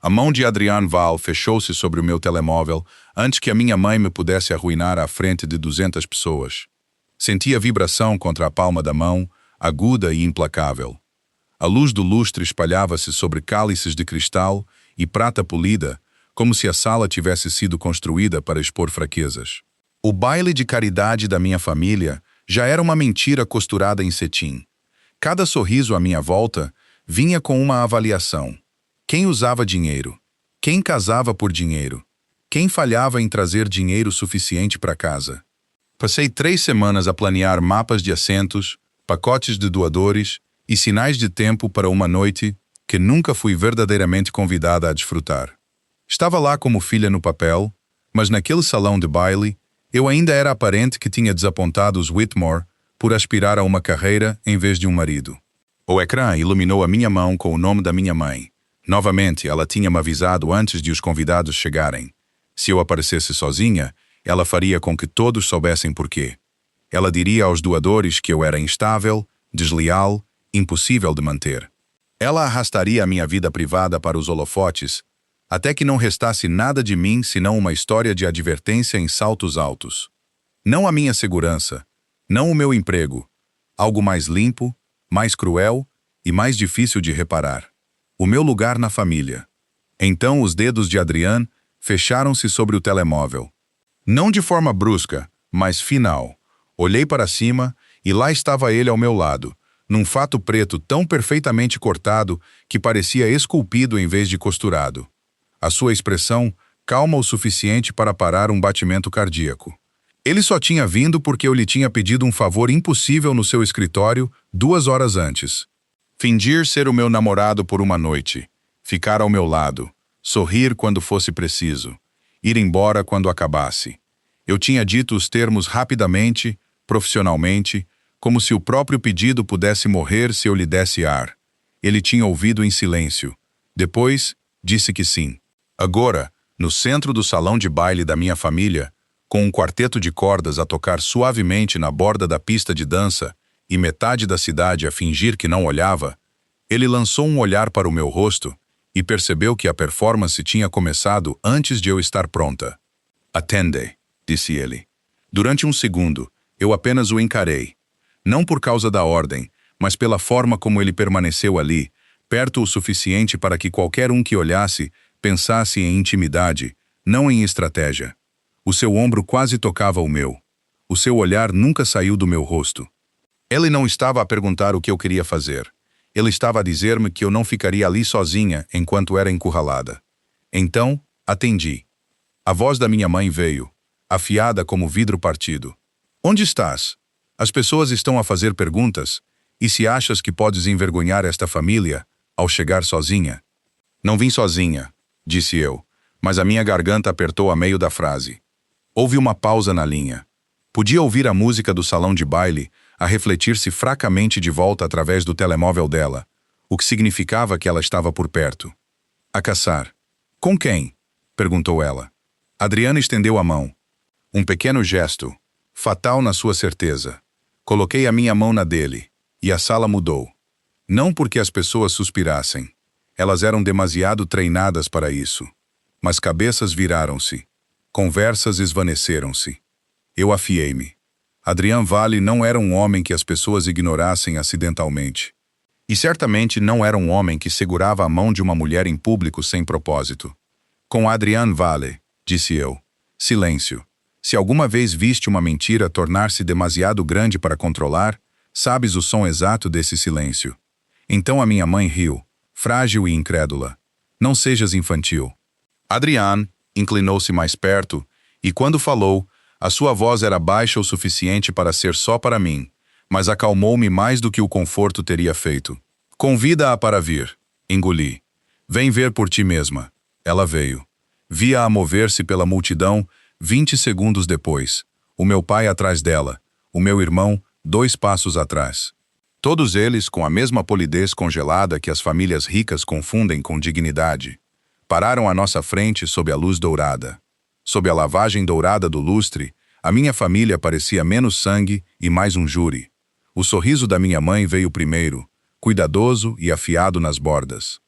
A mão de Adrian Val fechou-se sobre o meu telemóvel antes que a minha mãe me pudesse arruinar à frente de 200 pessoas. Senti a vibração contra a palma da mão, aguda e implacável. A luz do lustre espalhava-se sobre cálices de cristal e prata polida, como se a sala tivesse sido construída para expor fraquezas. O baile de caridade da minha família já era uma mentira costurada em cetim. Cada sorriso à minha volta vinha com uma avaliação. Quem usava dinheiro? Quem casava por dinheiro? Quem falhava em trazer dinheiro suficiente para casa? Passei 3 semanas a planear mapas de assentos, pacotes de doadores e sinais de tempo para uma noite que nunca fui verdadeiramente convidada a desfrutar. Estava lá como filha no papel, mas naquele salão de baile, eu ainda era aparente que tinha desapontado os Whitmore por aspirar a uma carreira em vez de um marido. O ecrã iluminou a minha mão com o nome da minha mãe. Novamente, ela tinha me avisado antes de os convidados chegarem. Se eu aparecesse sozinha, ela faria com que todos soubessem porquê. Ela diria aos doadores que eu era instável, desleal, impossível de manter. Ela arrastaria a minha vida privada para os holofotes, até que não restasse nada de mim senão uma história de advertência em saltos altos. Não a minha segurança, não o meu emprego, algo mais limpo, mais cruel e mais difícil de reparar. O meu lugar na família. Então os dedos de Adrian fecharam-se sobre o telemóvel. Não de forma brusca, mas final. Olhei para cima e lá estava ele ao meu lado, num fato preto tão perfeitamente cortado que parecia esculpido em vez de costurado. A sua expressão calma o suficiente para parar um batimento cardíaco. Ele só tinha vindo porque eu lhe tinha pedido um favor impossível no seu escritório 2 horas antes. Fingir ser o meu namorado por uma noite, ficar ao meu lado, sorrir quando fosse preciso, ir embora quando acabasse. Eu tinha dito os termos rapidamente, profissionalmente, como se o próprio pedido pudesse morrer se eu lhe desse ar. Ele tinha ouvido em silêncio. Depois, disse que sim. Agora, no centro do salão de baile da minha família, com um quarteto de cordas a tocar suavemente na borda da pista de dança e metade da cidade a fingir que não olhava, ele lançou um olhar para o meu rosto e percebeu que a performance tinha começado antes de eu estar pronta. "Attende", disse ele. Durante um segundo, eu apenas o encarei. Não por causa da ordem, mas pela forma como ele permaneceu ali, perto o suficiente para que qualquer um que olhasse pensasse em intimidade, não em estratégia. O seu ombro quase tocava o meu. O seu olhar nunca saiu do meu rosto. Ele não estava a perguntar o que eu queria fazer. Ele estava a dizer-me que eu não ficaria ali sozinha enquanto era encurralada. Então, atendi. A voz da minha mãe veio, afiada como vidro partido. "Onde estás? As pessoas estão a fazer perguntas, e se achas que podes envergonhar esta família ao chegar sozinha?" "Não vim sozinha", disse eu, mas a minha garganta apertou a meio da frase. Houve uma pausa na linha. Podia ouvir a música do salão de baile a refletir-se fracamente de volta através do telemóvel dela, o que significava que ela estava por perto. "A caçar." "Com quem?" perguntou ela. Adriana estendeu a mão. Um pequeno gesto, fatal na sua certeza. Coloquei a minha mão na dele, e a sala mudou. Não porque as pessoas suspirassem. Elas eram demasiado treinadas para isso. Mas cabeças viraram-se. Conversas esvaneceram-se. Eu afiei-me. Adrian Vale não era um homem que as pessoas ignorassem acidentalmente. E certamente não era um homem que segurava a mão de uma mulher em público sem propósito. "Com Adrian Vale", disse eu. "Silêncio. Se alguma vez viste uma mentira tornar-se demasiado grande para controlar, sabes o som exato desse silêncio." Então a minha mãe riu, frágil e incrédula. "Não sejas infantil." Adrian inclinou-se mais perto e, quando falou, a sua voz era baixa o suficiente para ser só para mim, mas acalmou-me mais do que o conforto teria feito. "Convida-a para vir." Engoli. "Vem ver por ti mesma." Ela veio. Vi-a mover-se pela multidão 20 segundos depois. O meu pai atrás dela, o meu irmão 2 passos atrás. Todos eles com a mesma polidez congelada que as famílias ricas confundem com dignidade. Pararam à nossa frente sob a luz dourada. Sob a lavagem dourada do lustre, a minha família parecia menos sangue e mais um júri. O sorriso da minha mãe veio primeiro, cuidadoso e afiado nas bordas.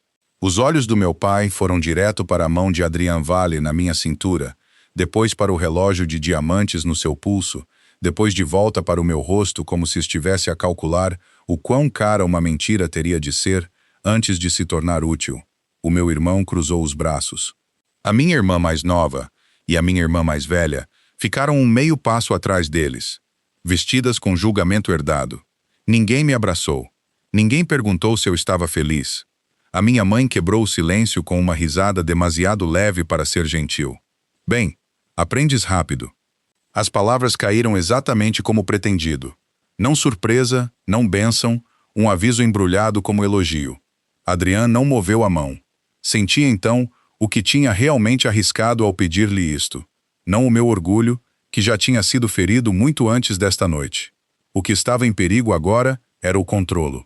Os olhos do meu pai foram direto para a mão de Adrian Vale na minha cintura, depois para o relógio de diamantes no seu pulso, depois de volta para o meu rosto como se estivesse a calcular o quão cara uma mentira teria de ser antes de se tornar útil. O meu irmão cruzou os braços. A minha irmã mais nova e a minha irmã mais velha ficaram um meio passo atrás deles, vestidas com julgamento herdado. Ninguém me abraçou. Ninguém perguntou se eu estava feliz. A minha mãe quebrou o silêncio com uma risada demasiado leve para ser gentil. Bem, aprendes rápido. As palavras caíram exatamente como pretendido. Não surpresa, não bênção, um aviso embrulhado como elogio. Adrian não moveu a mão. Senti então o que tinha realmente arriscado ao pedir-lhe isto. Não o meu orgulho, que já tinha sido ferido muito antes desta noite. O que estava em perigo agora era o controlo.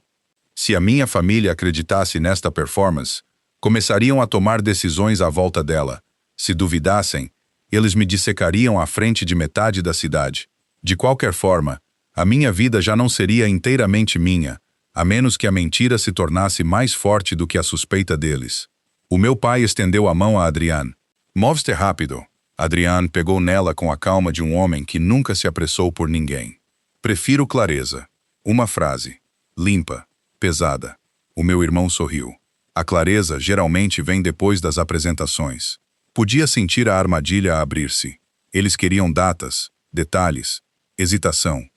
Se a minha família acreditasse nesta performance, começariam a tomar decisões à volta dela. Se duvidassem, eles me dissecariam à frente de metade da cidade. De qualquer forma, a minha vida já não seria inteiramente minha, a menos que a mentira se tornasse mais forte do que a suspeita deles. O meu pai estendeu a mão a Adrian. Move-se rápido. Adrian pegou nela com a calma de um homem que nunca se apressou por ninguém. Prefiro clareza. Uma frase. Limpa. Pesada. O meu irmão sorriu. A clareza geralmente vem depois das apresentações. Podia sentir a armadilha abrir-se. Eles queriam datas, detalhes, hesitação.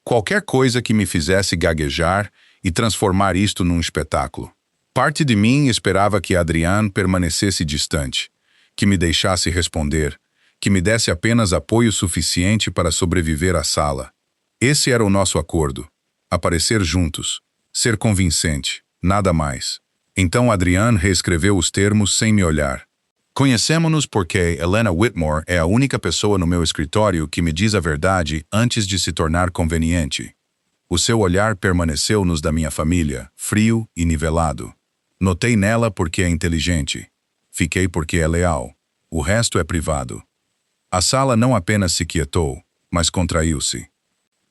Qualquer coisa que me fizesse gaguejar e transformar isto num espetáculo. Parte de mim esperava que Adrian permanecesse distante, que me deixasse responder, que me desse apenas apoio suficiente para sobreviver à sala. Esse era o nosso acordo. Aparecer juntos. Ser convincente, nada mais. Então Adrian reescreveu os termos sem me olhar. Conhecemo-nos porque Helena Whitmore é a única pessoa no meu escritório que me diz a verdade antes de se tornar conveniente. O seu olhar permaneceu-nos da minha família, frio e nivelado. Notei nela porque é inteligente. Fiquei porque é leal. O resto é privado. A sala não apenas se quietou, mas contraiu-se.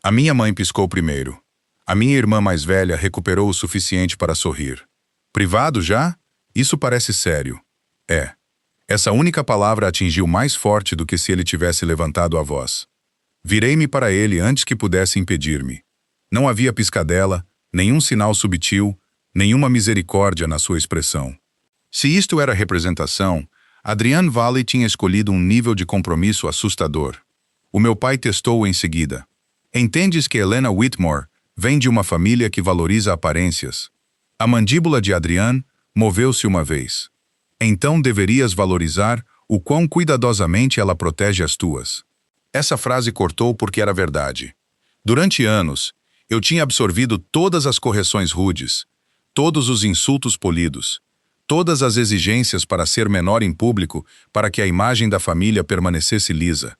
A minha mãe piscou primeiro. A minha irmã mais velha recuperou o suficiente para sorrir. Privado já? Isso parece sério. É. Essa única palavra atingiu mais forte do que se ele tivesse levantado a voz. Virei-me para ele antes que pudesse impedir-me. Não havia piscadela, nenhum sinal subtil, nenhuma misericórdia na sua expressão. Se isto era representação, Adrian Vale tinha escolhido um nível de compromisso assustador. O meu pai testou em seguida. Entendes que Helena Whitmore vem de uma família que valoriza aparências. A mandíbula de Adrian moveu-se uma vez. Então deverias valorizar o quão cuidadosamente ela protege as tuas. Essa frase cortou porque era verdade. Durante anos, eu tinha absorvido todas as correções rudes, todos os insultos polidos, todas as exigências para ser menor em público para que a imagem da família permanecesse lisa.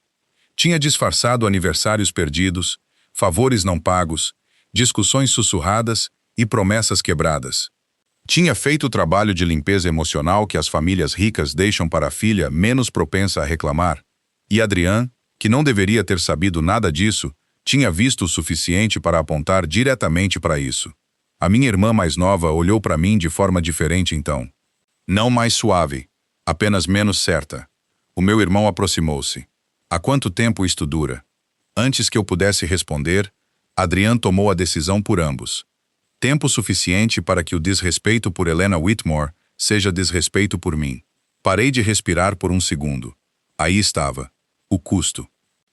Tinha disfarçado aniversários perdidos, favores não pagos, discussões sussurradas e promessas quebradas. Tinha feito o trabalho de limpeza emocional que as famílias ricas deixam para a filha menos propensa a reclamar. E Adrian, que não deveria ter sabido nada disso, tinha visto o suficiente para apontar diretamente para isso. A minha irmã mais nova olhou para mim de forma diferente então. Não mais suave, apenas menos certa. O meu irmão aproximou-se. Há quanto tempo isto dura? Antes que eu pudesse responder, Adrian tomou a decisão por ambos. Tempo suficiente para que o desrespeito por Helena Whitmore seja desrespeito por mim. Parei de respirar por um segundo. Aí estava. O custo.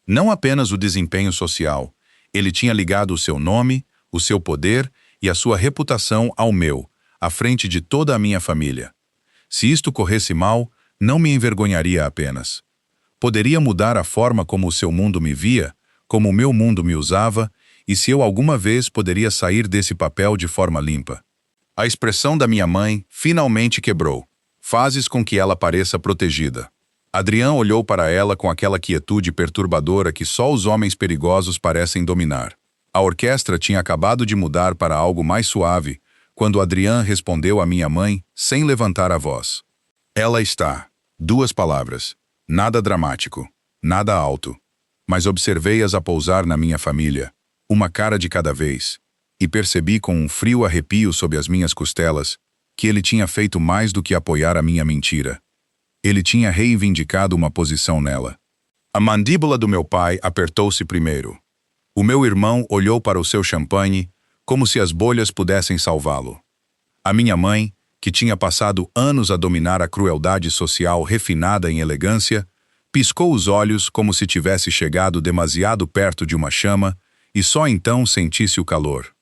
Não apenas o desempenho social. Ele tinha ligado o seu nome, o seu poder e a sua reputação ao meu, à frente de toda a minha família. Se isto corresse mal, não me envergonharia apenas. Poderia mudar a forma como o seu mundo me via, como o meu mundo me usava, e se eu alguma vez poderia sair desse papel de forma limpa. A expressão da minha mãe finalmente quebrou. Fazes com que ela pareça protegida. Adrian olhou para ela com aquela quietude perturbadora que só os homens perigosos parecem dominar. A orquestra tinha acabado de mudar para algo mais suave, quando Adrian respondeu à minha mãe sem levantar a voz. Ela está. 2 palavras. Nada dramático. Nada alto. Mas observei-as a pousar na minha família. Uma cara de cada vez, e percebi com um frio arrepio sob as minhas costelas que ele tinha feito mais do que apoiar a minha mentira. Ele tinha reivindicado uma posição nela. A mandíbula do meu pai apertou-se primeiro. O meu irmão olhou para o seu champanhe, como se as bolhas pudessem salvá-lo. A minha mãe, que tinha passado anos a dominar a crueldade social refinada em elegância, piscou os olhos como se tivesse chegado demasiado perto de uma chama e só então sentisse o calor.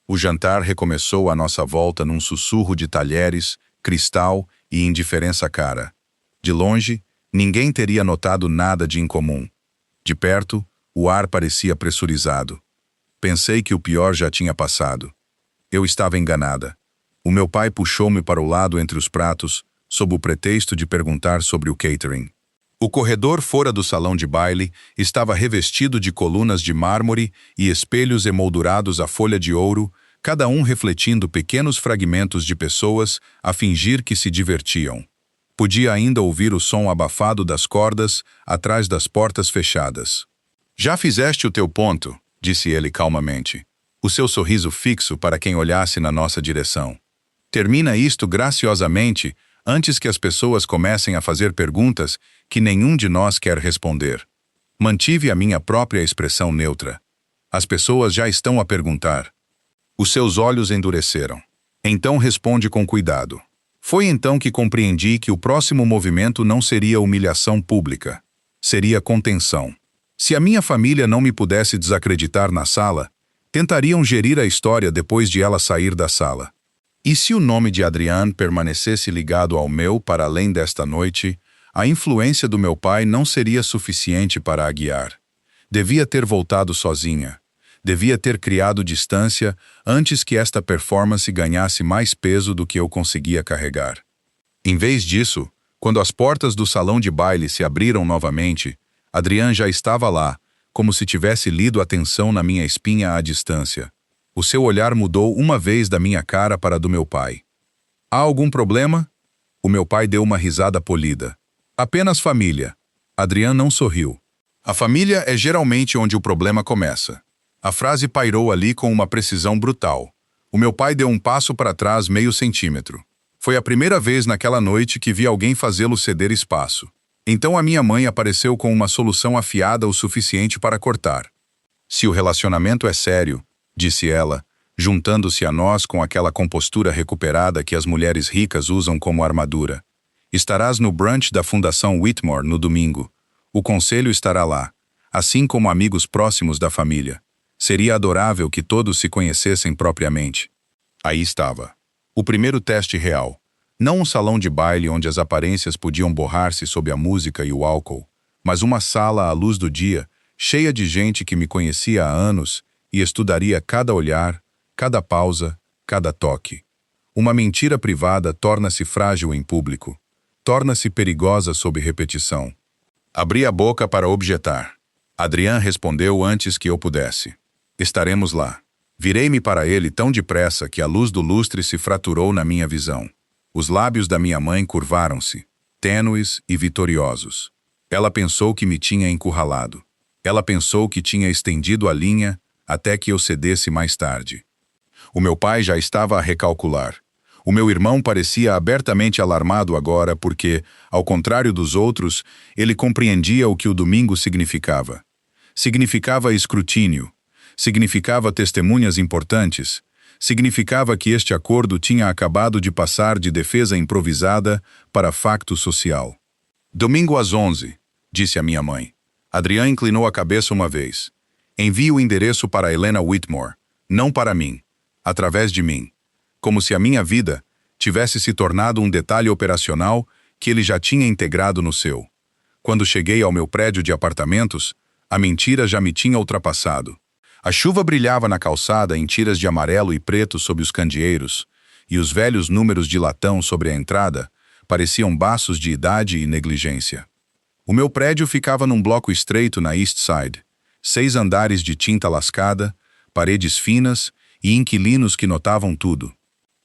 O jantar recomeçou à nossa volta num sussurro de talheres, cristal e indiferença cara. De longe, ninguém teria notado nada de incomum. De perto, o ar parecia pressurizado. Pensei que o pior já tinha passado. Eu estava enganada. O meu pai puxou-me para o lado entre os pratos, sob o pretexto de perguntar sobre o catering. O corredor fora do salão de baile estava revestido de colunas de mármore e espelhos emoldurados a folha de ouro, cada um refletindo pequenos fragmentos de pessoas a fingir que se divertiam. Podia ainda ouvir o som abafado das cordas atrás das portas fechadas. "Já fizeste o teu ponto", disse ele calmamente, o seu sorriso fixo para quem olhasse na nossa direção. "Termina isto graciosamente antes que as pessoas comecem a fazer perguntas que nenhum de nós quer responder." Mantive a minha própria expressão neutra. "As pessoas já estão a perguntar." Os seus olhos endureceram. "Então responde com cuidado." Foi então que compreendi que o próximo movimento não seria humilhação pública. Seria contenção. Se a minha família não me pudesse desacreditar na sala, tentariam gerir a história depois de ela sair da sala. E se o nome de Adriane permanecesse ligado ao meu para além desta noite, a influência do meu pai não seria suficiente para a guiar. Devia ter voltado sozinha. Devia ter criado distância antes que esta performance ganhasse mais peso do que eu conseguia carregar. Em vez disso, quando as portas do salão de baile se abriram novamente, Adriane já estava lá, como se tivesse lido a tensão na minha espinha à distância. O seu olhar mudou uma vez da minha cara para a do meu pai. "Há algum problema?" O meu pai deu uma risada polida. "Apenas família." Adriane não sorriu. "A família é geralmente onde o problema começa." A frase pairou ali com uma precisão brutal. O meu pai deu um passo para trás meio centímetro. Foi a primeira vez naquela noite que vi alguém fazê-lo ceder espaço. Então a minha mãe apareceu com uma solução afiada o suficiente para cortar. "Se o relacionamento é sério", disse ela, juntando-se a nós com aquela compostura recuperada que as mulheres ricas usam como armadura. "Estarás no brunch da Fundação Whitmore no domingo. O conselho estará lá, assim como amigos próximos da família. Seria adorável que todos se conhecessem propriamente." Aí estava. O primeiro teste real. Não um salão de baile onde as aparências podiam borrar-se sob a música e o álcool, mas uma sala à luz do dia, cheia de gente que me conhecia há anos e estudaria cada olhar, cada pausa, cada toque. Uma mentira privada torna-se frágil em público. Torna-se perigosa sob repetição. Abri a boca para objetar. Adriane respondeu antes que eu pudesse. "Estaremos lá." Virei-me para ele tão depressa que a luz do lustre se fraturou na minha visão. Os lábios da minha mãe curvaram-se, tênues e vitoriosos. Ela pensou que me tinha encurralado. Ela pensou que tinha estendido a linha até que eu cedesse mais tarde. O meu pai já estava a recalcular. O meu irmão parecia abertamente alarmado agora porque, ao contrário dos outros, ele compreendia o que o domingo significava. Significava escrutínio. Significava testemunhas importantes. Significava que este acordo tinha acabado de passar de defesa improvisada para facto social. "Domingo às 11, disse a minha mãe. Adriane inclinou a cabeça uma vez. "Envie o endereço para Helena Whitmore, não para mim, através de mim." Como se a minha vida tivesse se tornado um detalhe operacional que ele já tinha integrado no seu. Quando cheguei ao meu prédio de apartamentos, a mentira já me tinha ultrapassado. A chuva brilhava na calçada em tiras de amarelo e preto sob os candeeiros, e os velhos números de latão sobre a entrada pareciam baços de idade e negligência. O meu prédio ficava num bloco estreito na East Side, 6 andares de tinta lascada, paredes finas e inquilinos que notavam tudo.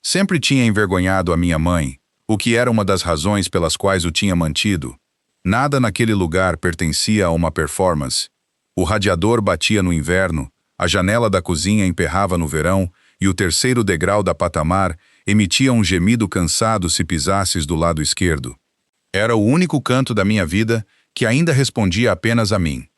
Sempre tinha envergonhado a minha mãe, o que era uma das razões pelas quais o tinha mantido. Nada naquele lugar pertencia a uma performance. O radiador batia no inverno, a janela da cozinha emperrava no verão e o terceiro degrau da patamar Emitia um gemido cansado se pisasses do lado esquerdo. Era o único canto da minha vida que ainda respondia apenas a mim.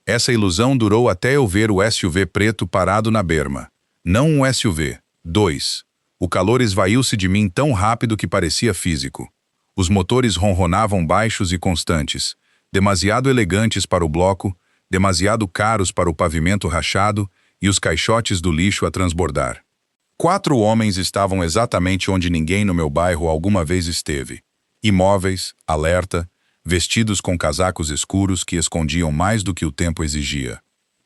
Essa ilusão durou até eu ver o SUV preto parado na berma. Não um SUV, dois. O calor esvaiu-se de mim tão rápido que parecia físico. Os motores ronronavam baixos e constantes, demasiado elegantes para o bloco, demasiado caros para o pavimento rachado e os caixotes do lixo a transbordar. 4 homens estavam exatamente onde ninguém no meu bairro alguma vez esteve. Imóveis, alerta, vestidos com casacos escuros que escondiam mais do que o tempo exigia.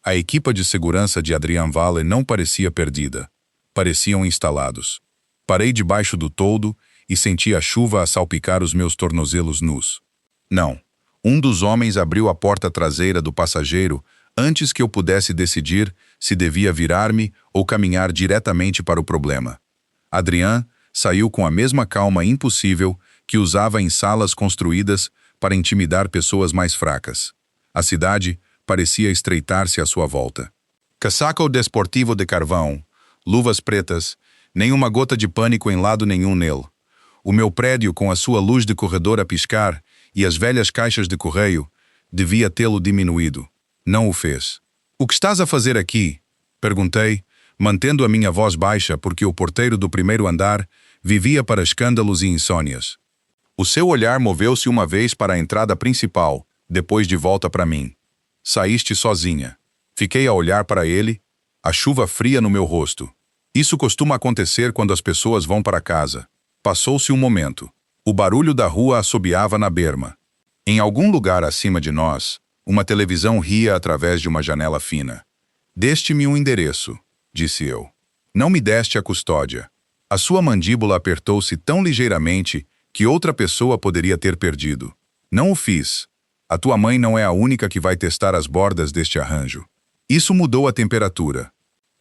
A equipa de segurança de Adrian Valle não parecia perdida. Pareciam instalados. Parei debaixo do toldo e senti a chuva a salpicar os meus tornozelos nus. Não. Um dos homens abriu a porta traseira do passageiro antes que eu pudesse decidir se devia virar-me ou caminhar diretamente para o problema. Adrian saiu com a mesma calma impossível que usava em salas construídas para intimidar pessoas mais fracas. A cidade parecia estreitar-se à sua volta. Casaco desportivo de carvão, luvas pretas, nenhuma gota de pânico em lado nenhum nele. O meu prédio, com a sua luz de corredor a piscar e as velhas caixas de correio, devia tê-lo diminuído. Não o fez. "O que estás a fazer aqui?" perguntei, mantendo a minha voz baixa porque o porteiro do primeiro andar vivia para escândalos e insônias. O seu olhar moveu-se uma vez para a entrada principal, depois de volta para mim. "Saíste sozinha." Fiquei a olhar para ele, a chuva fria no meu rosto. Isso costuma acontecer quando as pessoas vão para casa. Passou-se um momento. O barulho da rua assobiava na berma. Em algum lugar acima de nós, uma televisão ria através de uma janela fina. "Deste-me um endereço", disse eu. "Não me deste a custódia." A sua mandíbula apertou-se tão ligeiramente que outra pessoa poderia ter perdido. "Não o fiz. A tua mãe não é a única que vai testar as bordas deste arranjo." Isso mudou a temperatura.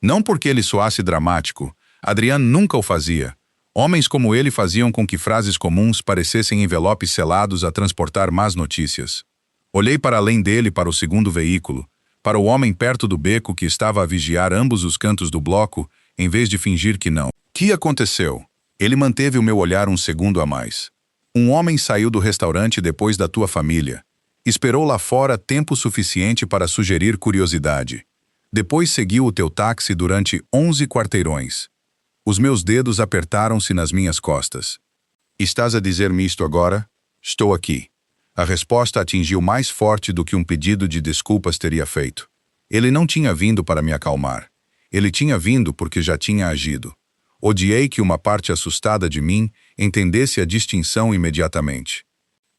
Não porque ele soasse dramático. Adrian nunca o fazia. Homens como ele faziam com que frases comuns parecessem envelopes selados a transportar más notícias. Olhei para além dele para o segundo veículo, para o homem perto do beco que estava a vigiar ambos os cantos do bloco, em vez de fingir que não. "Que aconteceu?" Ele manteve o meu olhar um segundo a mais. "Um homem saiu do restaurante depois da tua família. Esperou lá fora tempo suficiente para sugerir curiosidade. Depois seguiu o teu táxi durante 11 quarteirões. Os meus dedos apertaram-se nas minhas costas. "Estás a dizer-me isto agora?" "Estou aqui." A resposta atingiu mais forte do que um pedido de desculpas teria feito. Ele não tinha vindo para me acalmar. Ele tinha vindo porque já tinha agido. Odiei que uma parte assustada de mim entendesse a distinção imediatamente.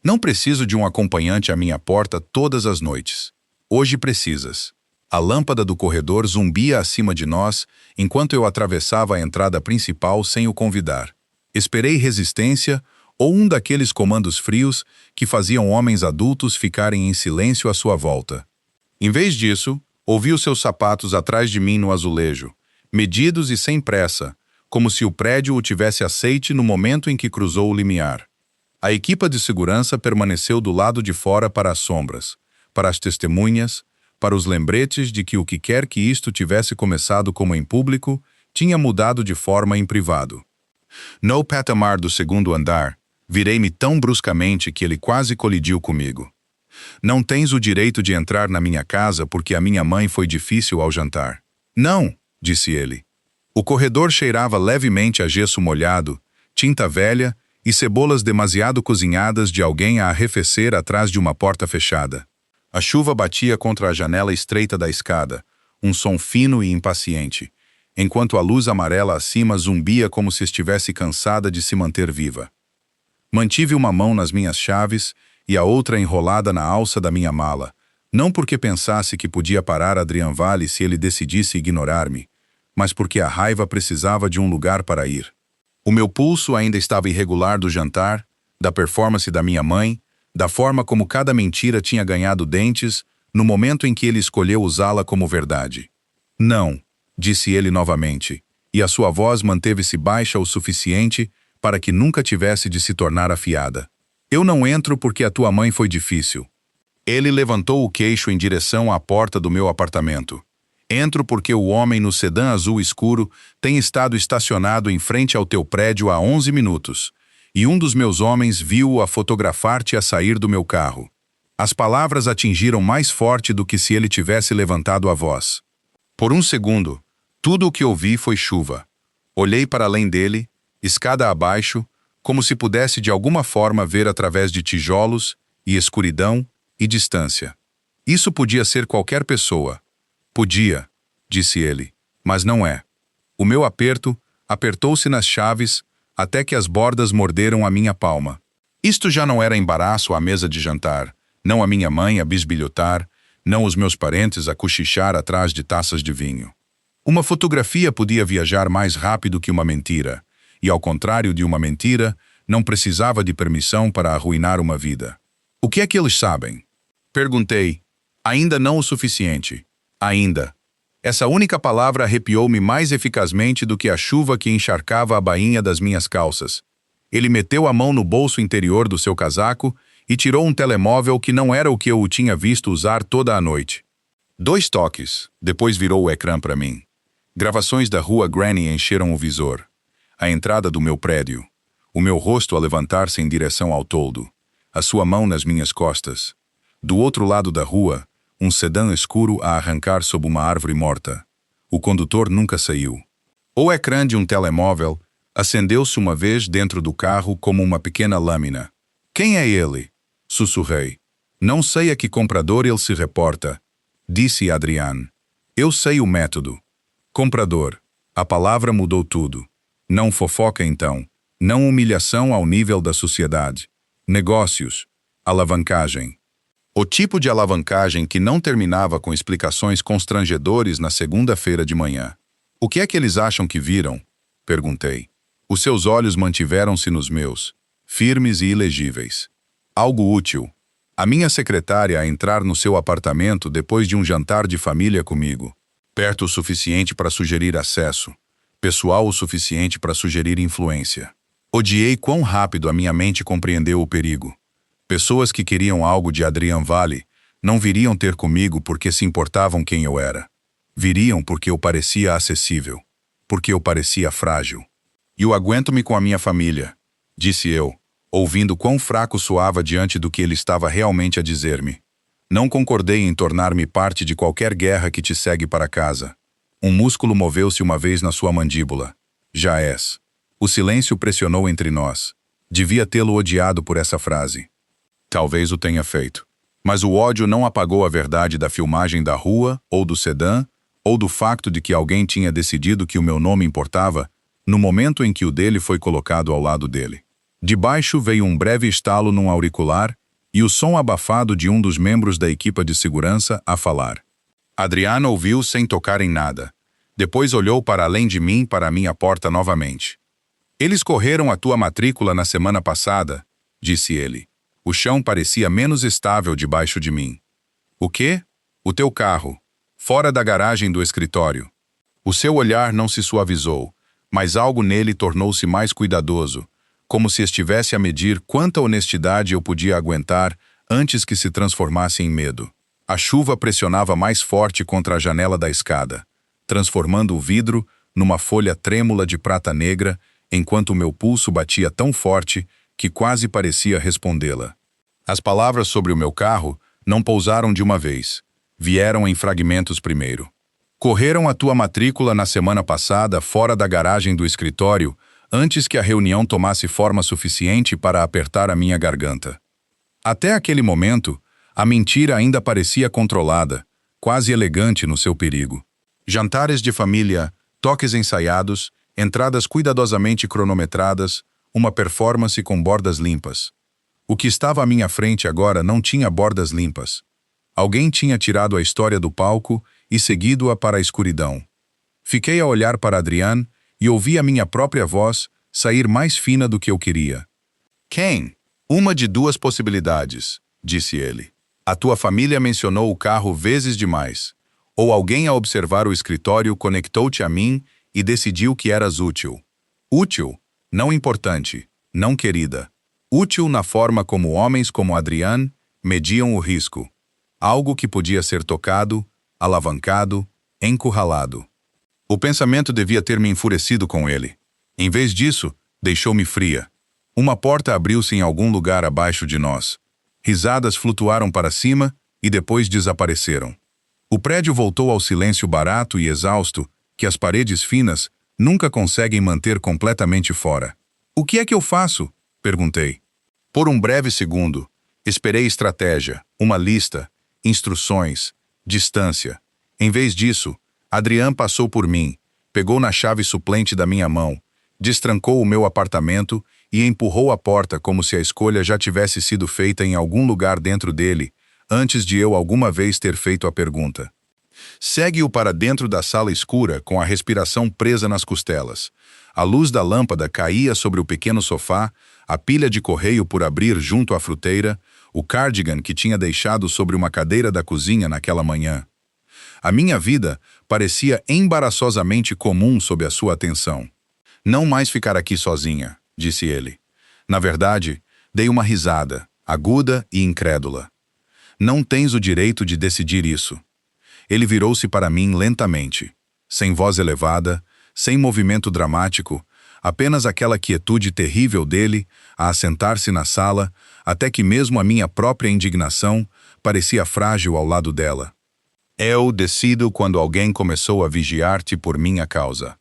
"Não preciso de um acompanhante à minha porta todas as noites. Hoje precisas." A lâmpada do corredor zumbia acima de nós enquanto eu atravessava a entrada principal sem o convidar. Esperei resistência ou um daqueles comandos frios que faziam homens adultos ficarem em silêncio à sua volta. Em vez disso, ouvi os seus sapatos atrás de mim no azulejo, medidos e sem pressa, como se o prédio o tivesse aceite no momento em que cruzou o limiar. A equipa de segurança permaneceu do lado de fora para as sombras, para as testemunhas, para os lembretes de que o que quer que isto tivesse começado como em público, tinha mudado de forma em privado. No patamar do segundo andar, virei-me tão bruscamente que ele quase colidiu comigo. "Não tens o direito de entrar na minha casa porque a minha mãe foi difícil ao jantar." "Não", disse ele. O corredor cheirava levemente a gesso molhado, tinta velha e cebolas demasiado cozinhadas de alguém a arrefecer atrás de uma porta fechada. A chuva batia contra a janela estreita da escada, um som fino e impaciente, enquanto a luz amarela acima zumbia como se estivesse cansada de se manter viva. Mantive uma mão nas minhas chaves e a outra enrolada na alça da minha mala, não porque pensasse que podia parar Adrian Valle se ele decidisse ignorar-me, mas porque a raiva precisava de um lugar para ir. O meu pulso ainda estava irregular do jantar, da performance da minha mãe, da forma como cada mentira tinha ganhado dentes no momento em que ele escolheu usá-la como verdade. "Não", disse ele novamente, e a sua voz manteve-se baixa o suficiente para que nunca tivesse de se tornar afiada. "Eu não entro porque a tua mãe foi difícil." Ele levantou o queixo em direção à porta do meu apartamento. Entro porque o homem no sedã azul escuro tem estado estacionado em frente ao teu prédio há 11 minutos, e um dos meus homens viu-o a fotografar-te a sair do meu carro. As palavras atingiram mais forte do que se ele tivesse levantado a voz. Por um segundo, tudo o que ouvi foi chuva. Olhei para além dele, escada abaixo, como se pudesse de alguma forma ver através de tijolos, e escuridão, e distância. Isso podia ser qualquer pessoa. Podia, disse ele, mas não é. O meu aperto apertou-se nas chaves até que as bordas morderam a minha palma. Isto já não era embaraço à mesa de jantar, não a minha mãe a bisbilhotar, não os meus parentes a cochichar atrás de taças de vinho. Uma fotografia podia viajar mais rápido que uma mentira, e ao contrário de uma mentira, não precisava de permissão para arruinar uma vida. O que é que eles sabem? Perguntei. Ainda não o suficiente. Ainda. Essa única palavra arrepiou-me mais eficazmente do que a chuva que encharcava a bainha das minhas calças. Ele meteu a mão no bolso interior do seu casaco e tirou um telemóvel que não era o que eu o tinha visto usar toda a noite. 2 toques, depois virou o ecrã para mim. Gravações da rua Granny encheram o visor. A entrada do meu prédio. O meu rosto a levantar-se em direção ao toldo. A sua mão nas minhas costas. Do outro lado da rua, um sedã escuro a arrancar sob uma árvore morta. O condutor nunca saiu. O ecrã de um telemóvel acendeu-se uma vez dentro do carro como uma pequena lâmina. Quem é ele? Sussurrei. Não sei a que comprador ele se reporta, disse Adrian. Eu sei o método. Comprador. A palavra mudou tudo. Não fofoca então. Não humilhação ao nível da sociedade. Negócios. Alavancagem. O tipo de alavancagem que não terminava com explicações constrangedores na segunda-feira de manhã. O que é que eles acham que viram? Perguntei. Os seus olhos mantiveram-se nos meus, firmes e ilegíveis. Algo útil. A minha secretária a entrar no seu apartamento depois de um jantar de família comigo. Perto o suficiente para sugerir acesso. Pessoal o suficiente para sugerir influência. Odiei quão rápido a minha mente compreendeu o perigo. Pessoas que queriam algo de Adrian Vale não viriam ter comigo porque se importavam quem eu era. Viriam porque eu parecia acessível. Porque eu parecia frágil. E eu aguento-me com a minha família, disse eu, ouvindo quão fraco soava diante do que ele estava realmente a dizer-me. Não concordei em tornar-me parte de qualquer guerra que te segue para casa. Um músculo moveu-se uma vez na sua mandíbula. Já és. O silêncio pressionou entre nós. Devia tê-lo odiado por essa frase. Talvez o tenha feito. Mas o ódio não apagou a verdade da filmagem da rua, ou do sedã, ou do facto de que alguém tinha decidido que o meu nome importava no momento em que o dele foi colocado ao lado dele. De baixo veio um breve estalo num auricular e o som abafado de um dos membros da equipa de segurança a falar. Adriana ouviu sem tocar em nada. Depois olhou para além de mim para a minha porta novamente. Eles correram a tua matrícula na semana passada, disse ele. O chão parecia menos estável debaixo de mim. O quê? O teu carro. Fora da garagem do escritório. O seu olhar não se suavizou, mas algo nele tornou-se mais cuidadoso, como se estivesse a medir quanta honestidade eu podia aguentar antes que se transformasse em medo. A chuva pressionava mais forte contra a janela da escada, transformando o vidro numa folha trêmula de prata negra, enquanto o meu pulso batia tão forte que quase parecia respondê-la. As palavras sobre o meu carro não pousaram de uma vez. Vieram em fragmentos primeiro. Correram a tua matrícula na semana passada fora da garagem do escritório antes que a reunião tomasse forma suficiente para apertar a minha garganta. Até aquele momento, a mentira ainda parecia controlada, quase elegante no seu perigo. Jantares de família, toques ensaiados, entradas cuidadosamente cronometradas, uma performance com bordas limpas. O que estava à minha frente agora não tinha bordas limpas. Alguém tinha tirado a história do palco e seguido-a para a escuridão. Fiquei a olhar para Adrian e ouvi a minha própria voz sair mais fina do que eu queria. Quem? Uma de 2 possibilidades, disse ele. A tua família mencionou o carro vezes demais. Ou alguém a observar o escritório conectou-te a mim e decidiu que eras útil. Útil, não importante, não querida. Útil na forma como homens como Adrian mediam o risco. Algo que podia ser tocado, alavancado, encurralado. O pensamento devia ter me enfurecido com ele. Em vez disso, deixou-me fria. Uma porta abriu-se em algum lugar abaixo de nós. Risadas flutuaram para cima e depois desapareceram. O prédio voltou ao silêncio barato e exausto que as paredes finas nunca conseguem manter completamente fora. O que é que eu faço? Perguntei. Por um breve segundo, esperei estratégia, uma lista, instruções, distância. Em vez disso, Adrian passou por mim, pegou na chave suplente da minha mão, destrancou o meu apartamento e empurrou a porta como se a escolha já tivesse sido feita em algum lugar dentro dele, antes de eu alguma vez ter feito a pergunta. Segue-o para dentro da sala escura com a respiração presa nas costelas. A luz da lâmpada caía sobre o pequeno sofá, a pilha de correio por abrir junto à fruteira, o cardigan que tinha deixado sobre uma cadeira da cozinha naquela manhã. A minha vida parecia embaraçosamente comum sob a sua atenção. Não mais ficar aqui sozinha, disse ele. Na verdade, dei uma risada, aguda e incrédula. Não tens o direito de decidir isso. Ele virou-se para mim lentamente, sem voz elevada, sem movimento dramático, apenas aquela quietude terrível dele a assentar-se na sala, até que mesmo a minha própria indignação parecia frágil ao lado dela. Eu decido quando alguém começou a vigiar-te por minha causa.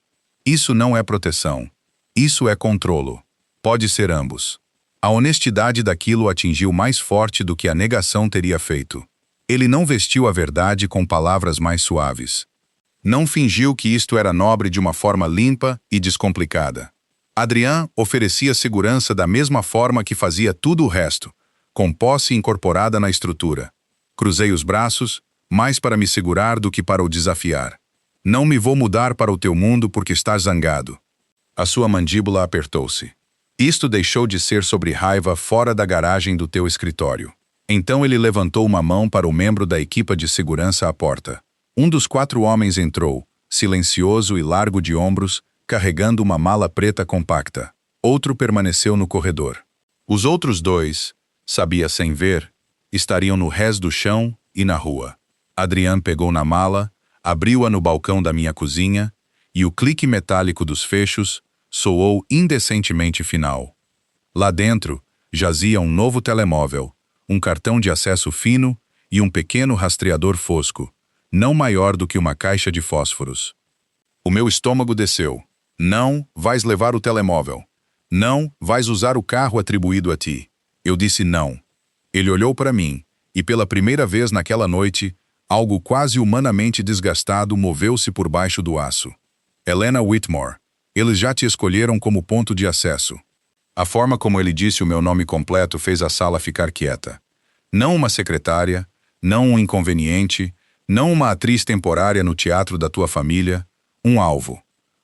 Isso não é proteção. Isso é controlo. Pode ser ambos. A honestidade daquilo atingiu mais forte do que a negação teria feito. Ele não vestiu a verdade com palavras mais suaves. Não fingiu que isto era nobre de uma forma limpa e descomplicada. Adrian oferecia segurança da mesma forma que fazia tudo o resto, com posse incorporada na estrutura. Cruzei os braços, mais para me segurar do que para o desafiar. Não me vou mudar para o teu mundo porque estás zangado. A sua mandíbula apertou-se. Isto deixou de ser sobre raiva fora da garagem do teu escritório. Então ele levantou uma mão para o membro da equipa de segurança à porta. Um dos 4 homens entrou, silencioso e largo de ombros, carregando uma mala preta compacta. Outro permaneceu no corredor. Os outros 2, sabia sem ver, estariam no rés do chão e na rua. Adrian pegou na mala, abriu-a no balcão da minha cozinha e o clique metálico dos fechos soou indecentemente final. Lá dentro jazia um novo telemóvel, um cartão de acesso fino e um pequeno rastreador fosco, não maior do que uma caixa de fósforos. O meu estômago desceu. Não vais levar o telemóvel. Não vais usar o carro atribuído a ti. Eu disse não. Ele olhou para mim e pela primeira vez naquela noite, algo quase humanamente desgastado moveu-se por baixo do aço. Helena Whitmore, eles já te escolheram como ponto de acesso. A forma como ele disse o meu nome completo fez a sala ficar quieta. Não uma secretária, não um inconveniente, não uma atriz temporária no teatro da tua família, um alvo.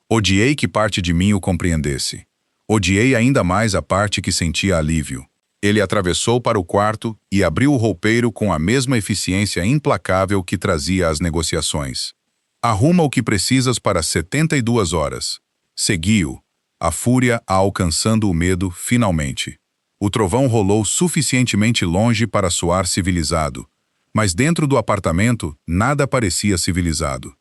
Odiei que parte de mim o compreendesse. Odiei ainda mais a parte que sentia alívio. Ele atravessou para o quarto e abriu o roupeiro com a mesma eficiência implacável que trazia às negociações. Arruma o que precisas para 72 horas. Segui-o, a fúria alcançando o medo finalmente. O trovão rolou suficientemente longe para soar civilizado, mas dentro do apartamento nada parecia civilizado.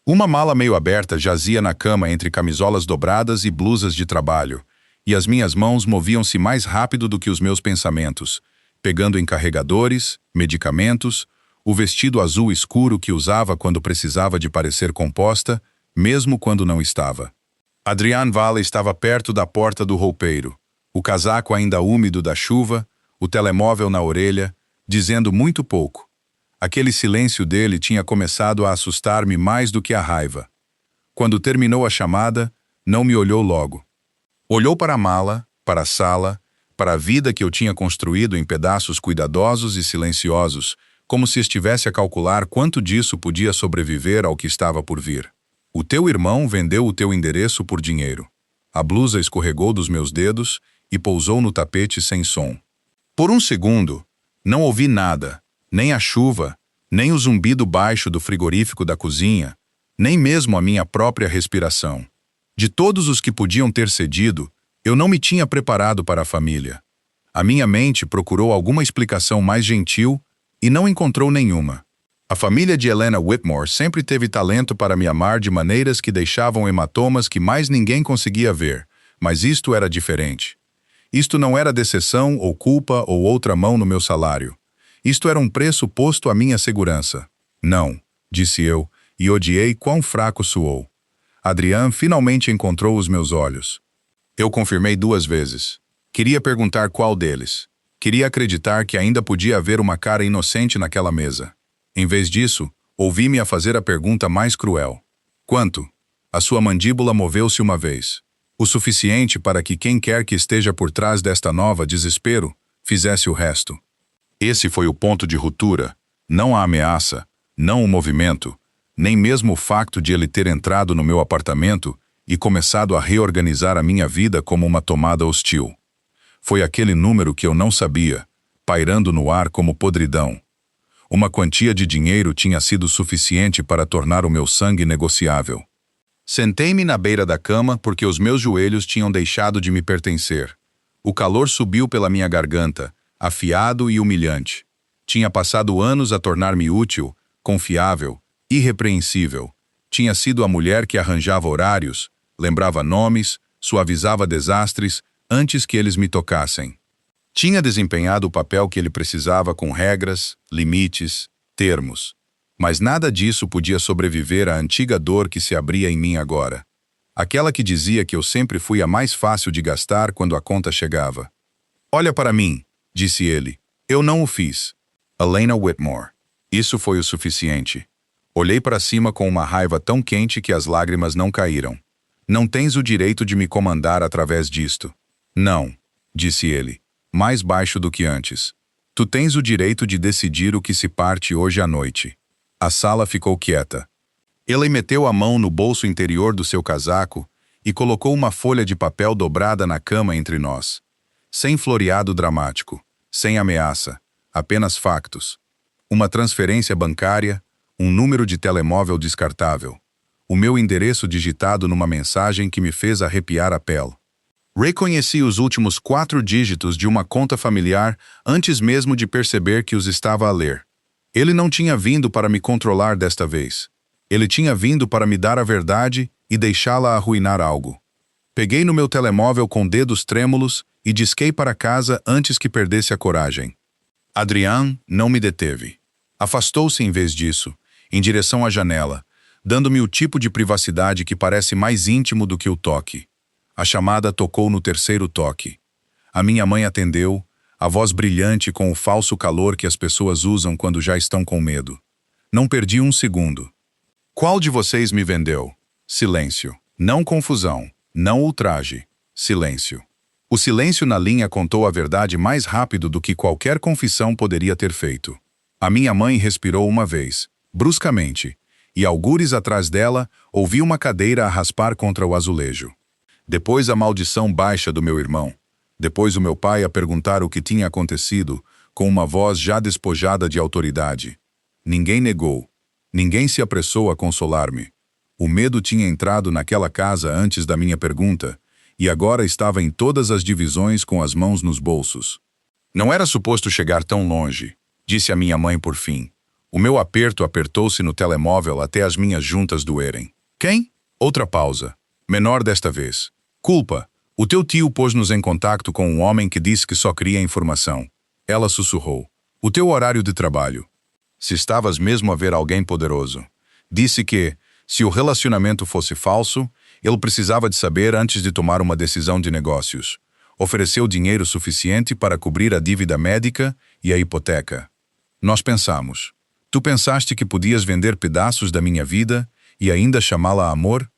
Uma mala meio aberta jazia na cama entre camisolas dobradas e blusas de trabalho, e as minhas mãos moviam-se mais rápido do que os meus pensamentos, pegando em carregadores, medicamentos, o vestido azul escuro que usava quando precisava de parecer composta, mesmo quando não estava. Adrian Vale estava perto da porta do roupeiro, o casaco ainda úmido da chuva, o telemóvel na orelha, dizendo muito pouco. Aquele silêncio dele tinha começado a assustar-me mais do que a raiva. Quando terminou a chamada, não me olhou logo. Olhou para a mala, para a sala, para a vida que eu tinha construído em pedaços cuidadosos e silenciosos, como se estivesse a calcular quanto disso podia sobreviver ao que estava por vir. O teu irmão vendeu o teu endereço por dinheiro. A blusa escorregou dos meus dedos e pousou no tapete sem som. Por um segundo, não ouvi nada, nem a chuva, nem o zumbido baixo do frigorífico da cozinha, nem mesmo a minha própria respiração. De todos os que podiam ter cedido, eu não me tinha preparado para a família. A minha mente procurou alguma explicação mais gentil e não encontrou nenhuma. A família de Helena Whitmore sempre teve talento para me amar de maneiras que deixavam hematomas que mais ninguém conseguia ver, mas isto era diferente. Isto não era decepção ou culpa ou outra mão no meu salário. Isto era um preço posto à minha segurança. Não, disse eu, e odiei quão fraco soou. Adrian finalmente encontrou os meus olhos. Eu confirmei 2 vezes. Queria perguntar qual deles. Queria acreditar que ainda podia haver uma cara inocente naquela mesa. Em vez disso, ouvi-me a fazer a pergunta mais cruel. Quanto? A sua mandíbula moveu-se uma vez. O suficiente para que quem quer que esteja por trás desta nova desespero fizesse o resto. Esse foi o ponto de ruptura, não a ameaça, não o movimento, nem mesmo o facto de ele ter entrado no meu apartamento e começado a reorganizar a minha vida como uma tomada hostil. Foi aquele número que eu não sabia, pairando no ar como podridão. Uma quantia de dinheiro tinha sido suficiente para tornar o meu sangue negociável. Sentei-me na beira da cama porque os meus joelhos tinham deixado de me pertencer. O calor subiu pela minha garganta, afiado e humilhante. Tinha passado anos a tornar-me útil, confiável, irrepreensível. Tinha sido a mulher que arranjava horários, lembrava nomes, suavizava desastres antes que eles me tocassem. Tinha desempenhado o papel que ele precisava com regras, limites, termos. Mas nada disso podia sobreviver à antiga dor que se abria em mim agora. Aquela que dizia que eu sempre fui a mais fácil de gastar quando a conta chegava. Olha para mim, disse ele. Eu não o fiz. Helena Whitmore. Isso foi o suficiente. Olhei para cima com uma raiva tão quente que as lágrimas não caíram. Não tens o direito de me comandar através disto. Não, disse ele, mais baixo do que antes. Tu tens o direito de decidir o que se parte hoje à noite. A sala ficou quieta. Ele meteu a mão no bolso interior do seu casaco e colocou uma folha de papel dobrada na cama entre nós. Sem floreado dramático, sem ameaça, apenas factos. Uma transferência bancária, um número de telemóvel descartável. O meu endereço digitado numa mensagem que me fez arrepiar a pele. Reconheci os últimos 4 dígitos de uma conta familiar antes mesmo de perceber que os estava a ler. Ele não tinha vindo para me controlar desta vez. Ele tinha vindo para me dar a verdade e deixá-la arruinar algo. Peguei no meu telemóvel com dedos trêmulos e disquei para casa antes que perdesse a coragem. Adrian não me deteve. Afastou-se em vez disso, em direção à janela, dando-me o tipo de privacidade que parece mais íntimo do que o toque. A chamada tocou no 3º toque. A minha mãe atendeu, a voz brilhante com o falso calor que as pessoas usam quando já estão com medo. Não perdi um segundo. Qual de vocês me vendeu? Silêncio. Não confusão. Não ultraje. Silêncio. O silêncio na linha contou a verdade mais rápido do que qualquer confissão poderia ter feito. A minha mãe respirou uma vez, bruscamente, e algures atrás dela ouvi uma cadeira a raspar contra o azulejo. Depois a maldição baixa do meu irmão. Depois o meu pai a perguntar o que tinha acontecido, com uma voz já despojada de autoridade. Ninguém negou. Ninguém se apressou a consolar-me. O medo tinha entrado naquela casa antes da minha pergunta, e agora estava em todas as divisões com as mãos nos bolsos. Não era suposto chegar tão longe, disse a minha mãe por fim. O meu aperto apertou-se no telemóvel até as minhas juntas doerem. Quem? Outra pausa. Menor desta vez. Culpa. O teu tio pôs-nos em contacto com um homem que disse que só queria informação. Ela sussurrou. O teu horário de trabalho. Se estavas mesmo a ver alguém poderoso. Disse que, se o relacionamento fosse falso, ele precisava de saber antes de tomar uma decisão de negócios. Ofereceu dinheiro suficiente para cobrir a dívida médica e a hipoteca. Nós pensamos. Tu pensaste que podias vender pedaços da minha vida e ainda chamá-la amor?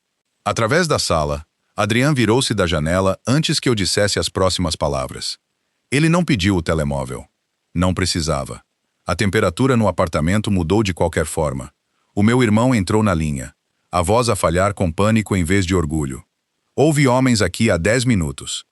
Através da sala, Adrian virou-se da janela antes que eu dissesse as próximas palavras. Ele não pediu o telemóvel. Não precisava. A temperatura no apartamento mudou de qualquer forma. O meu irmão entrou na linha, a voz a falhar com pânico em vez de orgulho. Houve homens aqui há 10 minutos.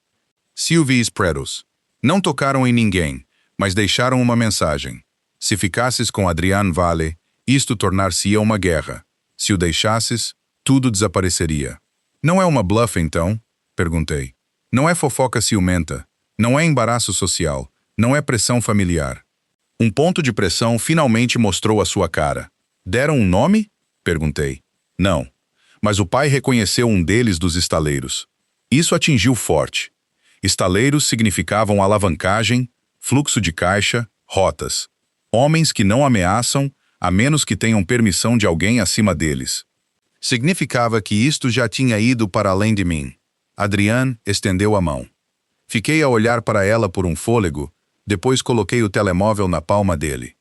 Sylvie Spredos. Não tocaram em ninguém, mas deixaram uma mensagem. Se ficasses com Adrian Vale, isto tornar-se-ia uma guerra. Se o deixasses, tudo desapareceria. Não é uma bluff, então? Perguntei. Não é fofoca ciumenta. Não é embaraço social. Não é pressão familiar. Um ponto de pressão finalmente mostrou a sua cara. Deram um nome? Perguntei. Não. Mas o pai reconheceu um deles dos estaleiros. Isso atingiu forte. Estaleiros significavam alavancagem, fluxo de caixa, rotas. Homens que não ameaçam, a menos que tenham permissão de alguém acima deles. Significava que isto já tinha ido para além de mim. Adriane estendeu a mão. Fiquei a olhar para ela por um fôlego, depois coloquei o telemóvel na palma dele.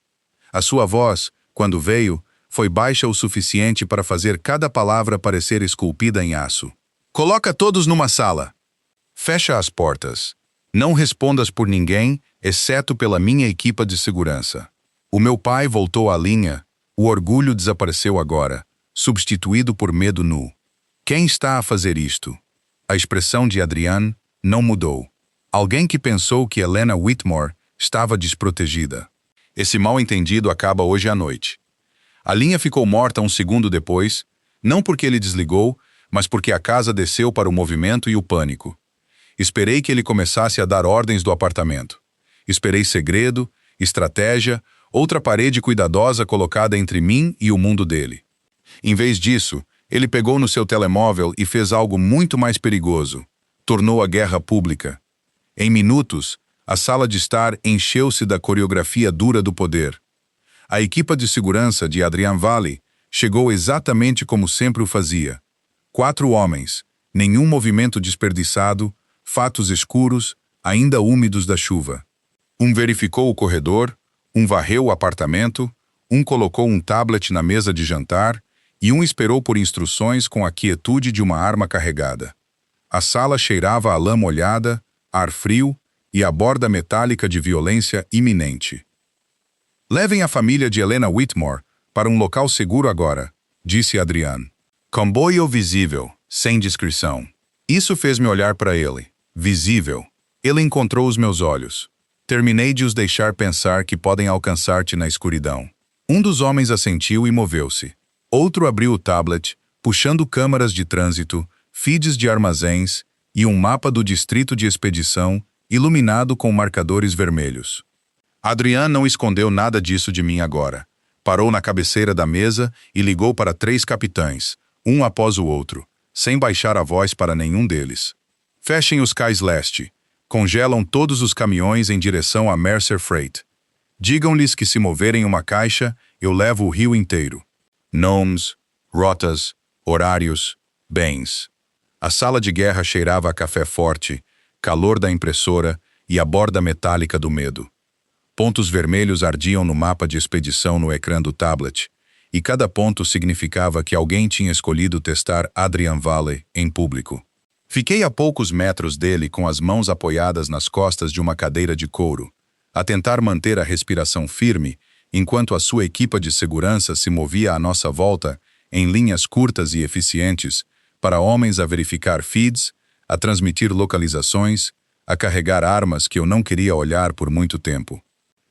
A sua voz, quando veio, foi baixa o suficiente para fazer cada palavra parecer esculpida em aço. Coloca todos numa sala. Fecha as portas. Não respondas por ninguém, exceto pela minha equipa de segurança. O meu pai voltou à linha, o orgulho desapareceu agora, substituído por medo nu. Quem está a fazer isto? A expressão de Adriane não mudou. Alguém que pensou que Helena Whitmore estava desprotegida. Esse mal-entendido acaba hoje à noite. A linha ficou morta um segundo depois, não porque ele desligou, mas porque a casa desceu para o movimento e o pânico. Esperei que ele começasse a dar ordens do apartamento. Esperei segredo, estratégia, outra parede cuidadosa colocada entre mim e o mundo dele. Em vez disso, ele pegou no seu telemóvel e fez algo muito mais perigoso. Tornou a guerra pública. Em minutos, a sala de estar encheu-se da coreografia dura do poder. A equipa de segurança de Adrian Valley chegou exatamente como sempre o fazia. 4 homens, nenhum movimento desperdiçado, fatos escuros, ainda úmidos da chuva. Um verificou o corredor, um varreu o apartamento, um colocou um tablet na mesa de jantar e um esperou por instruções com a quietude de uma arma carregada. A sala cheirava a lã molhada, ar frio e a borda metálica de violência iminente. Levem a família de Helena Whitmore para um local seguro agora, disse Adriane. Comboio visível, sem descrição. Isso fez-me olhar para ele. Visível. Ele encontrou os meus olhos. Terminei de os deixar pensar que podem alcançar-te na escuridão. Um dos homens assentiu e moveu-se. Outro abriu o tablet, puxando câmaras de trânsito, feeds de armazéns e um mapa do distrito de expedição, iluminado com marcadores vermelhos. Adriane não escondeu nada disso de mim agora. Parou na cabeceira da mesa e ligou para 3 capitães, um após o outro, sem baixar a voz para nenhum deles. Fechem os cais leste. Congelam todos os caminhões em direção a Mercer Freight. Digam-lhes que se moverem uma caixa, eu levo o rio inteiro. Nomes, rotas, horários, bens. A sala de guerra cheirava a café forte, calor da impressora e a borda metálica do medo. Pontos vermelhos ardiam no mapa de expedição no ecrã do tablet, e cada ponto significava que alguém tinha escolhido testar Adrian Valley em público. Fiquei a poucos metros dele com as mãos apoiadas nas costas de uma cadeira de couro, a tentar manter a respiração firme, enquanto a sua equipa de segurança se movia à nossa volta em linhas curtas e eficientes, para homens a verificar feeds, a transmitir localizações, a carregar armas que eu não queria olhar por muito tempo.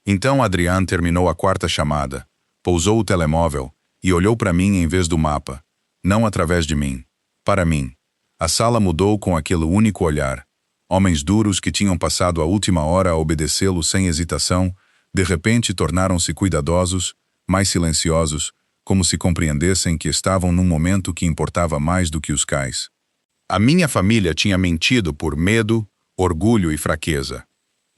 Então Adriane terminou a 4ª chamada, pousou o telemóvel e olhou para mim em vez do mapa, não através de mim, para mim. A sala mudou com aquele único olhar. Homens duros que tinham passado a última hora a obedecê-lo sem hesitação, de repente tornaram-se cuidadosos, mais silenciosos, como se compreendessem que estavam num momento que importava mais do que os cais. A minha família tinha mentido por medo, orgulho e fraqueza.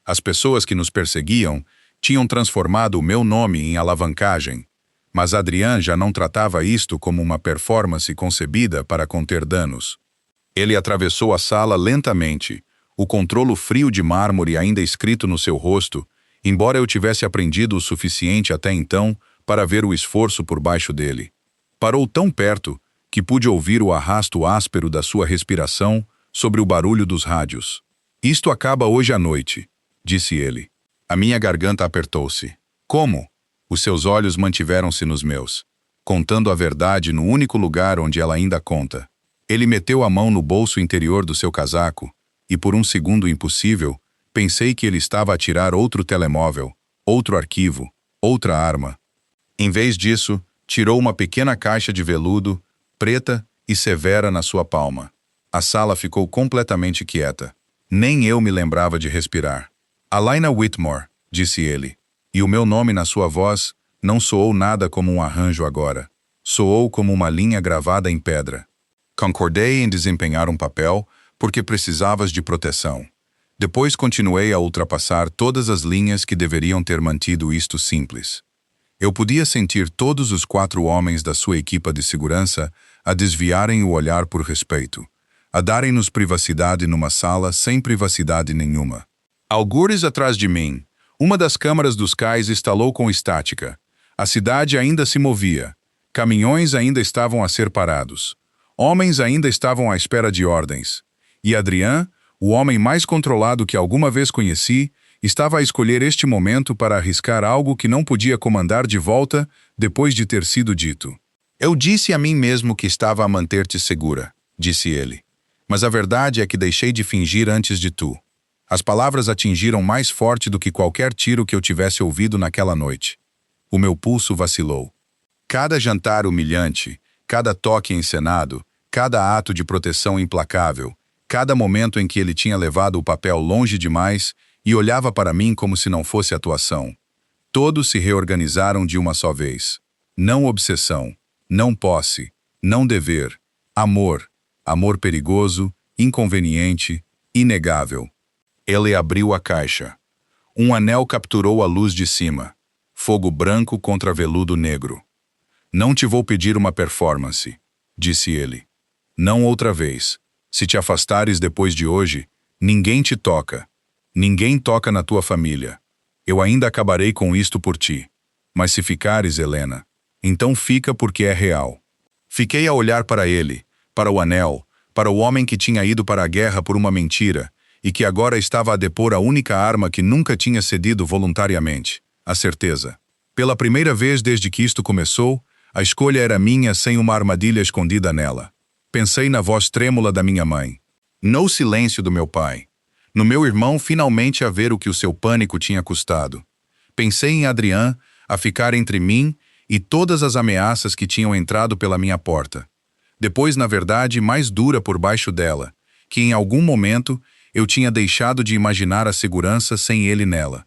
As pessoas que nos perseguiam tinham transformado o meu nome em alavancagem, mas Adrian já não tratava isto como uma performance concebida para conter danos. Ele atravessou a sala lentamente, o controlo frio de mármore ainda escrito no seu rosto, embora eu tivesse aprendido o suficiente até então para ver o esforço por baixo dele. Parou tão perto que pude ouvir o arrasto áspero da sua respiração sobre o barulho dos rádios. Isto acaba hoje à noite, disse ele. A minha garganta apertou-se. Como? Os seus olhos mantiveram-se nos meus, contando a verdade no único lugar onde ela ainda conta. Ele meteu a mão no bolso interior do seu casaco, e por um segundo impossível, pensei que ele estava a tirar outro telemóvel, outro arquivo, outra arma. Em vez disso, tirou uma pequena caixa de veludo, preta e severa na sua palma. A sala ficou completamente quieta. Nem eu me lembrava de respirar. Alaina Whitmore, disse ele. E o meu nome na sua voz não soou nada como um arranjo agora. Soou como uma linha gravada em pedra. Concordei em desempenhar um papel porque precisavas de proteção. Depois continuei a ultrapassar todas as linhas que deveriam ter mantido isto simples. Eu podia sentir todos os 4 homens da sua equipa de segurança a desviarem o olhar por respeito, a darem-nos privacidade numa sala sem privacidade nenhuma. Algures atrás de mim, uma das câmaras dos cais estalou com estática. A cidade ainda se movia. Caminhões ainda estavam a ser parados. Homens ainda estavam à espera de ordens. E Adrian, o homem mais controlado que alguma vez conheci, estava a escolher este momento para arriscar algo que não podia comandar de volta depois de ter sido dito. Eu disse a mim mesmo que estava a manter-te segura, disse ele. Mas a verdade é que deixei de fingir antes de tu. As palavras atingiram mais forte do que qualquer tiro que eu tivesse ouvido naquela noite. O meu pulso vacilou. Cada jantar humilhante, cada toque encenado, cada ato de proteção implacável, cada momento em que ele tinha levado o papel longe demais e olhava para mim como se não fosse atuação. Todos se reorganizaram de uma só vez. Não obsessão, não posse, não dever, amor, amor perigoso, inconveniente, inegável. Ele abriu a caixa. Um anel capturou a luz de cima. Fogo branco contra veludo negro. Não te vou pedir uma performance, disse ele. Não outra vez. Se te afastares depois de hoje, ninguém te toca. Ninguém toca na tua família. Eu ainda acabarei com isto por ti. Mas se ficares, Helena, então fica porque é real. Fiquei a olhar para ele, para o anel, para o homem que tinha ido para a guerra por uma mentira e que agora estava a depor a única arma que nunca tinha cedido voluntariamente, a certeza. Pela primeira vez desde que isto começou, a escolha era minha sem uma armadilha escondida nela. Pensei na voz trêmula da minha mãe. No silêncio do meu pai. No meu irmão finalmente a ver o que o seu pânico tinha custado. Pensei em Adrian a ficar entre mim e todas as ameaças que tinham entrado pela minha porta. Depois, na verdade, mais dura por baixo dela, que em algum momento eu tinha deixado de imaginar a segurança sem ele nela.